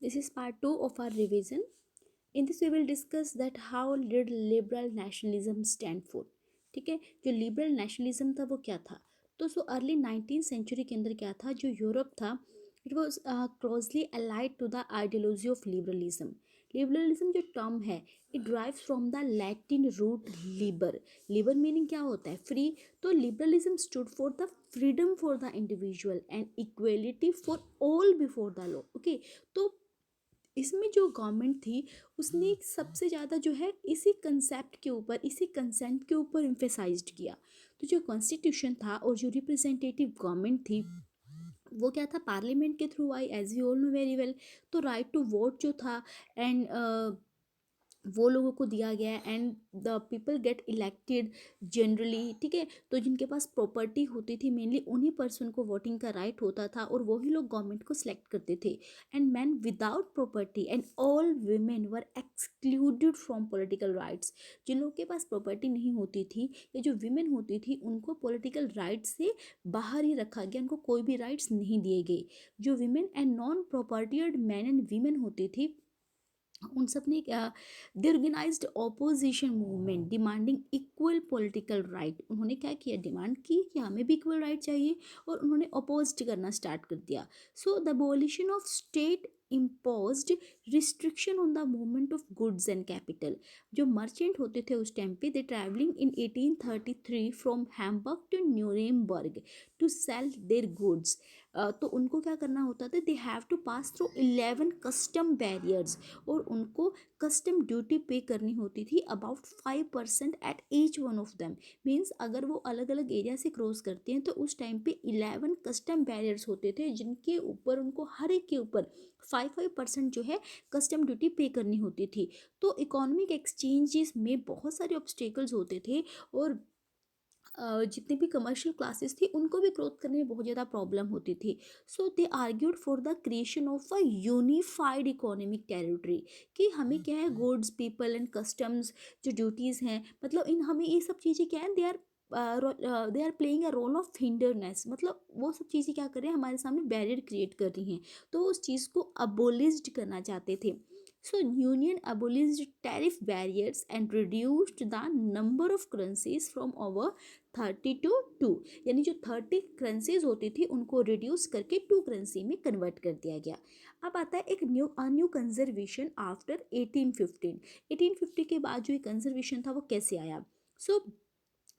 This is part 2 of our revision. In this we will discuss that how did liberal nationalism stand for. ठीक है, जो liberal nationalism था वो क्या था? तो अर्ली 19th सेंचुरी के अंदर क्या था, जो यूरोप था it was closely allied to the ideology of liberalism. Liberalism जो टर्म है it drives from the Latin root liber. Liber meaning क्या होता है? फ्री. तो liberalism stood for the freedom for the individual and equality for all before the law. Okay, तो इसमें जो government थी उसने सबसे ज़्यादा जो है इसी कंसेप्ट के ऊपर, इसी कंसेंट के ऊपर इम्फेसाइज्ड किया. तो जो कॉन्स्टिट्यूशन था और जो रिप्रेजेंटेटिव गवर्नमेंट थी वो क्या था, पार्लियामेंट के थ्रू आई, as you all know very well. तो राइट टू वोट जो था एंड वो लोगों को दिया गया and the people get elected generally. ठीक है, तो जिनके पास प्रॉपर्टी होती थी मेनली उन्हीं पर्सन को वोटिंग का राइट होता था और वही लोग गवर्नमेंट को सिलेक्ट करते थे. And man without property and all women were excluded from political rights. जिन लोगों के पास प्रॉपर्टी नहीं होती थी या जो वीमेन होती थी उनको पॉलिटिकल राइट्स से बाहर ही रखा गया, उनको कोई भी राइट्स नहीं दिए गए. जो women and non propertied man and women होती थी उन सब ने they organized opposition movement demanding equal political right. उन्होंने क्या किया, डिमांड की कि हमें भी इक्वल राइट चाहिए और उन्होंने अपोज करना स्टार्ट कर दिया. So the abolition of state imposed restriction on the movement of goods and capital. जो मर्चेंट होते थे उस टाइम पे they travelling in 1833 from Hamburg to Nuremberg to sell their goods. तो उनको क्या करना होता था, they have to pass through 11 custom barriers और उनको कस्टम ड्यूटी पे करनी होती थी about 5% at each one of them. Means अगर वो अलग अलग एरिया से क्रॉस करते हैं तो उस टाइम पे 11 कस्टम बैरियर्स होते थे जिनके ऊपर उनको हर एक के ऊपर 5% जो है कस्टम ड्यूटी पे करनी होती थी. तो इकोनॉमिक एक्सचेंजेस में बहुत सारे ऑब्स्टेकल्स होते थे और जितनी भी कमर्शियल क्लासेस थी उनको भी ग्रोथ करने में बहुत ज़्यादा प्रॉब्लम होती थी. So they argued for the creation of a unified economic territory कि हमें क्या है, गुड्स पीपल एंड कस्टम्स जो ड्यूटीज़ हैं, मतलब इन हमें ये सब चीज़ें क्या है, they are playing a role of hindrance. मतलब वो सब चीज़ें क्या कर रहे हैं, हमारे सामने बैरियर क्रिएट कर रही हैं. तो उस चीज़ को अबोलिस्ड करना चाहते थे. So Union abolished tariff barriers and reduced the number of currencies from over 30 to 2. यानी जो 30 करेंसीज होती थी उनको रिड्यूस करके 2 करेंसी में कन्वर्ट कर दिया गया. अब आता है एक न्यू कंजर्वेशन आफ्टर 1815. 1850 के बाद जो ये कंजर्वेशन था वो कैसे आया. सो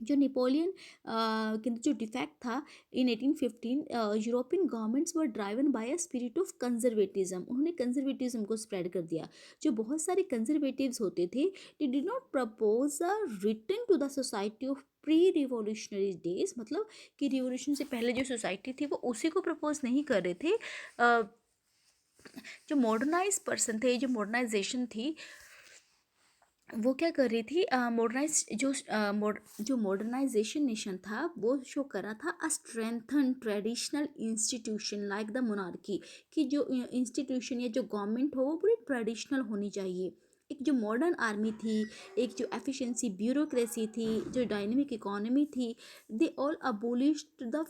जो नेपोलियन के अंदर जो डिफेक्ट था in 1815, European governments were driven by a spirit of conservatism. उन्होंने कंजर्वेटिज्म को स्प्रेड कर दिया. जो बहुत सारे कंजर्वेटिव्स होते थे they did not propose a return to the society of pre revolutionary days. मतलब कि रिवॉल्यूशन से पहले जो सोसाइटी थी वो उसी को प्रपोज नहीं कर रहे थे. जो मॉडर्नाइज पर्सन थे, जो मॉडर्नाइजेशन थी वो क्या कर रही थी, मॉडर्नाइज जो मॉडर्नाइजेशन नेशन था वो शो कर रहा था a strengthen traditional institution like the monarchy. कि जो इंस्टीट्यूशन या जो गवर्नमेंट हो वो पूरी ट्रेडिशनल होनी चाहिए. एक जो मॉडर्न आर्मी थी, एक जो एफिशिएंसी ब्यूरोक्रेसी थी, जो डायनेमिक इकोनॉमी थी, they all abolished the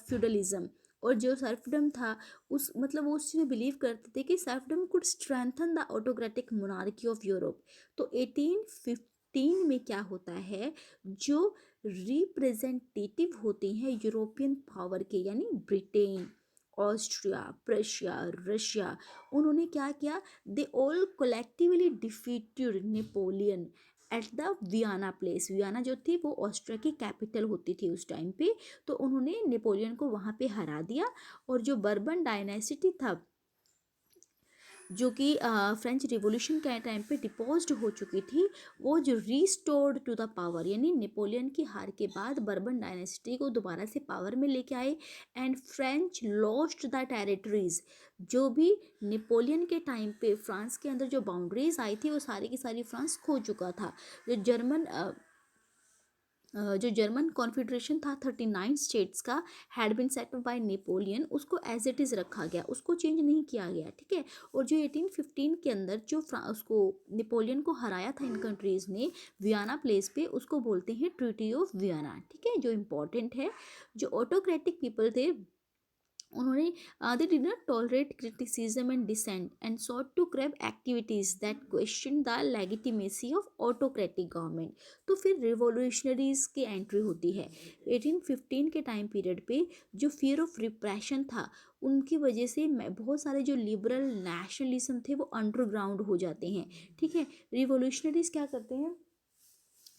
feudalism. और जो सर्फडम था उस मतलब वो उस चीज़ में बिलीव करते थे कि serfdom could strengthen the autocratic monarchy of Europe. तो 1815 में क्या होता है, जो रिप्रेजेंटेटिव होते हैं यूरोपियन पावर के यानी ब्रिटेन, ऑस्ट्रिया, प्रशिया, रशिया, उन्होंने क्या किया, they all collectively defeated Napoleon at the Vienna place. Vienna जो थी वो ऑस्ट्रिया की कैपिटल होती थी उस टाइम पे. तो उन्होंने नेपोलियन को वहाँ पे हरा दिया. और जो बर्बन डायनेसिटी था जो कि फ्रेंच रिवॉल्यूशन के टाइम पे डिपोज्ड हो चुकी थी, वो जो रीस्टोर्ड टू द पावर यानी नेपोलियन की हार के बाद बर्बन डायनेस्टी को दोबारा से पावर में लेके आए. And French lost the territories. जो भी नेपोलियन के टाइम पे फ्रांस के अंदर जो बाउंड्रीज आई थी वो सारी की सारी फ्रांस खो चुका था. जो जर्मन कॉन्फेडरेशन था 39 स्टेट्स का, had been set bye Napoleon, उसको एज इट इज़ रखा गया, उसको चेंज नहीं किया गया. ठीक है. और जो 1815 के अंदर जो उसको नेपोलियन को हराया था इन कंट्रीज़ ने वियना प्लेस पे, उसको बोलते हैं ट्रीटी ऑफ वियना. ठीक है, जो इम्पोर्टेंट है. जो ऑटोक्रेटिक पीपल थे उन्होंने they did not tolerate criticism and dissent and sought to curb activities that question the legitimacy of autocratic government. तो फिर रिवॉल्यूशनरीज की एंट्री होती है 1815 के टाइम पीरियड पे। जो फियर ऑफ रिप्रेशन था उनकी वजह से बहुत सारे जो लिबरल नेशनलिज्म थे वो अंडरग्राउंड हो जाते हैं। ठीक है, रिवॉल्यूशनरीज क्या करते हैं?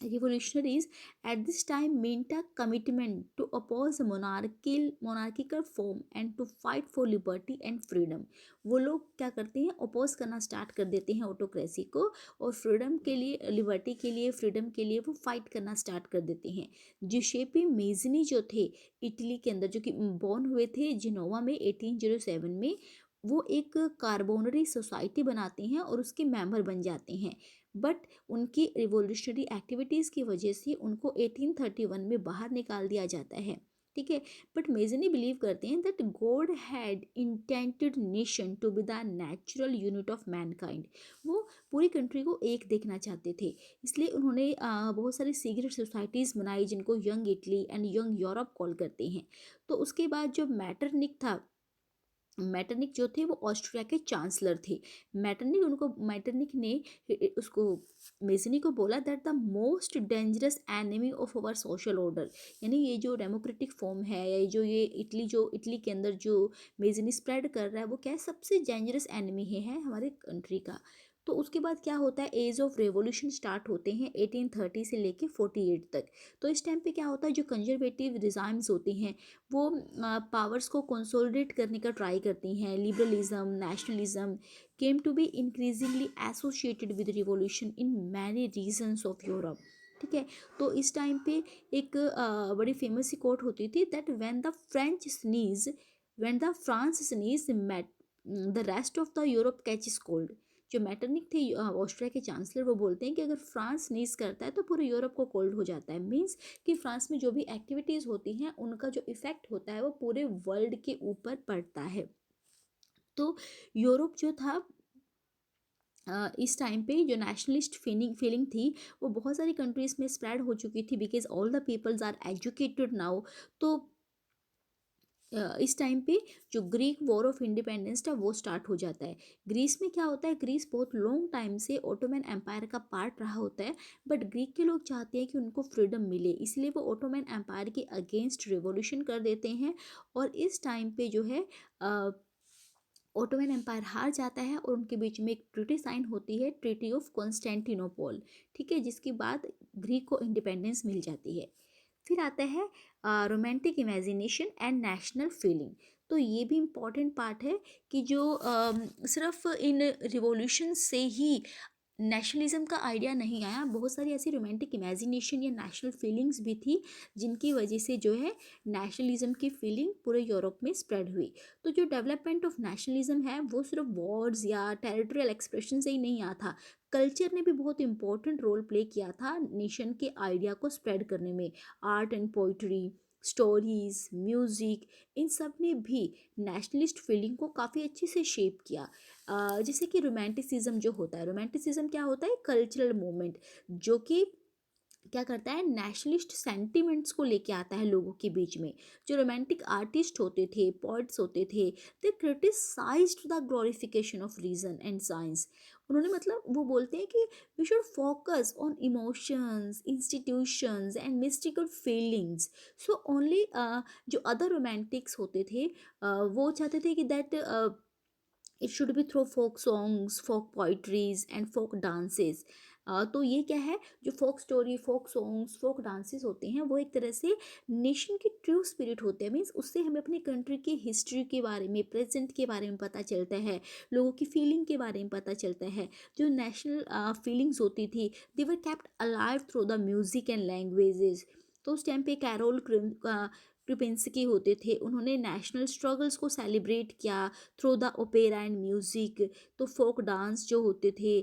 Revolutionaries at this time meant a commitment to oppose a monarchical form and to fight for liberty and freedom। वो लोग क्या करते हैं? अपोज करना स्टार्ट कर देते हैं ऑटोक्रेसी को, और फ्रीडम के लिए, लिबर्टी के लिए, फ्रीडम के लिए वो फाइट करना स्टार्ट कर देते हैं। जिसेपी मेज़नी जो थे इटली के अंदर, जो कि बॉर्न हुए थे जिनोवा में 1807 में, वो एक कार्बोनरी सोसाइटी बनाते हैं और उसके मेंबर बन जाते हैं। बट उनकी रिवॉल्यूशनरी एक्टिविटीज़ की वजह से उनको 1831 में बाहर निकाल दिया जाता है। ठीक है, बट मेजनी बिलीव करते हैं that God had intended nation to be the natural unit of mankind. वो पूरी कंट्री को एक देखना चाहते थे, इसलिए उन्होंने बहुत सारी सीक्रेट सोसाइटीज़ बनाई जिनको young Italy and young Europe call करते हैं। तो उसके बाद जो मैटरनिक था, मैटरनिक जो थे वो ऑस्ट्रिया के चांसलर थे। मैटरनिक ने उसको मेज़नी को बोला that the most dangerous enemy of our social order. यानी ये जो डेमोक्रेटिक फॉर्म है, या जो इटली के अंदर जो मेज़नी स्प्रेड कर रहा है, वो क्या है? सबसे डेंजरस एनिमी है हमारे कंट्री का। तो उसके बाद क्या होता है? एज ऑफ रेवोल्यूशन स्टार्ट होते हैं 1830 से लेके 48 तक। तो इस टाइम पे क्या होता है? जो कंजर्वेटिव रिजाइम्स होती हैं वो पावर्स को कंसोलिडेट करने का ट्राई करती हैं। Liberalism, nationalism came to be increasingly associated with revolution in many regions of Europe. ठीक है, तो इस टाइम पे एक बड़ी फेमस सी कोट होती थी that when the France sneeze mat the rest of the Europe catches cold. जो मैटरनिक थे ऑस्ट्रिया के चांसलर, वो बोलते हैं कि अगर फ्रांस स्नीज करता है तो पूरे यूरोप को कोल्ड हो जाता है। मीन्स कि फ्रांस में जो भी एक्टिविटीज़ होती हैं उनका जो इफ़ेक्ट होता है वो पूरे वर्ल्ड के ऊपर पड़ता है। तो यूरोप जो था इस टाइम पे जो नेशनलिस्ट फीलिंग फीलिंग थी वो बहुत सारी कंट्रीज़ में स्प्रेड हो चुकी थी, because all the peoples are educated now. तो इस टाइम पे जो ग्रीक वॉर ऑफ इंडिपेंडेंस था वो स्टार्ट हो जाता है। ग्रीस में क्या होता है? ग्रीस बहुत लॉन्ग टाइम से ओटोमन एम्पायर का पार्ट रहा होता है, बट ग्रीक के लोग चाहते हैं कि उनको फ्रीडम मिले, इसलिए वो ओटोमन एम्पायर के अगेंस्ट रिवॉल्यूशन कर देते हैं। और इस टाइम पे जो है ओटोमन एम्पायर हार जाता है और उनके बीच में एक ट्रीटी साइन होती है, ट्रीटी ऑफ कॉन्स्टेंटिनोपल। ठीक है, जिसके बाद ग्रीक को इंडिपेंडेंस मिल जाती है। फिर आता है romantic imagination and national feeling. तो ये भी इम्पॉर्टेंट पार्ट है कि जो सिर्फ इन रिवॉल्यूशन से ही नेशनलिज्म का आइडिया नहीं आया, बहुत सारी ऐसी रोमांटिक इमेजिनेशन या नेशनल फीलिंग्स भी थी जिनकी वजह से जो है नेशनलिज्म की फीलिंग पूरे यूरोप में स्प्रेड हुई। तो जो डेवलपमेंट ऑफ नेशनलिज्म है वो सिर्फ वर्ड्स या टेरिटोरियल एक्सप्रेशन से ही नहीं आया था, कल्चर ने भी बहुत इंपॉर्टेंट रोल प्ले किया था नेशन के आइडिया को स्प्रेड करने में। Art and poetry, stories, music, इन सब ने भी नेशनलिस्ट फीलिंग को काफ़ी अच्छे से शेप किया। जैसे कि रोमांटिसिज्म जो होता है, रोमांटिसिज्म क्या होता है? कल्चरल मूवमेंट जो कि क्या करता है? नेशनलिस्ट सेंटिमेंट्स को लेके आता है लोगों के बीच में। जो रोमांटिक आर्टिस्ट होते थे, पोइट्स होते थे, they criticized the glorification of reason and science. उन्होंने मतलब वो बोलते हैं कि we should focus on emotions, institutions and mystical feelings. So only जो अदर रोमांटिक्स होते थे वो चाहते थे कि that it should be through folk songs, folk poetries and folk dances. तो ये क्या है? जो folk story, folk songs, folk dances होते हैं वो एक तरह से नेशन की ट्रू स्पिरिट होते हैं। मीन्स उससे हमें अपनी कंट्री की हिस्ट्री के बारे में, प्रेजेंट के बारे में पता चलता है, लोगों की फीलिंग के बारे में पता चलता है। जो नेशनल फीलिंग्स होती थी they were kept alive through the music and languages. तो उस टाइम पे कैरोल क्रिपेंस्की होते थे, उन्होंने नेशनल स्ट्रगल्स को सेलिब्रेट किया through the opera and music. तो फोक डांस जो होते थे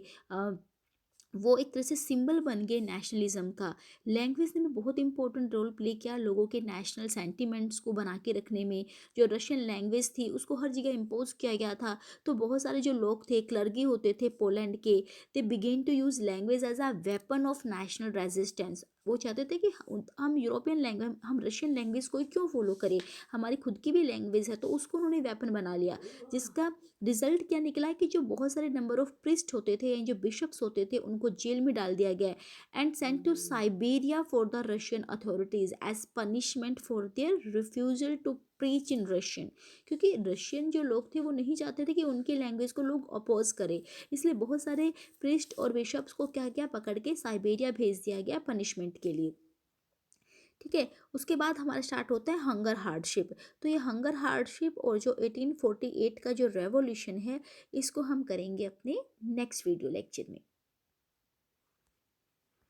वो एक तरह से सिंबल बन गए नेशनलिज्म का। लैंग्वेज ने भी बहुत इंपॉर्टेंट रोल प्ले किया लोगों के नेशनल सेंटिमेंट्स को बना के रखने में। जो रशियन लैंग्वेज थी उसको हर जगह इम्पोज किया गया था, तो बहुत सारे जो लोग थे, क्लर्गी होते थे पोलैंड के, they began to use language as a weapon of national resistance. वो चाहते थे कि हम यूरोपियन लैंग्वेज, हम रशियन लैंग्वेज को ही क्यों फॉलो करें, हमारी खुद की भी लैंग्वेज है। तो उसको उन्होंने वेपन बना लिया, जिसका रिजल्ट क्या निकला है कि जो बहुत सारे नंबर ऑफ प्रिस्ट होते थे, जो बिशप्स होते थे, उनको जेल में डाल दिया गया and sent to Siberia for the Russian authorities as punishment for their refusal to preach in Russian. क्योंकि रशियन जो लोग थे वो नहीं चाहते थे कि उनकी लैंग्वेज को लोग अपोज करें, इसलिए बहुत सारे प्रिस्ट और बिशप्स को क्या क्या पकड़ के साइबेरिया भेज दिया गया पनिशमेंट के लिए। ठीक है, उसके बाद हमारा स्टार्ट होता है हंगर हार्डशिप। तो ये हंगर हार्डशिप और जो 1848 का जो रेवोल्यूशन है, इसको हम करेंगे अपने नेक्स्ट वीडियो लेक्चर में।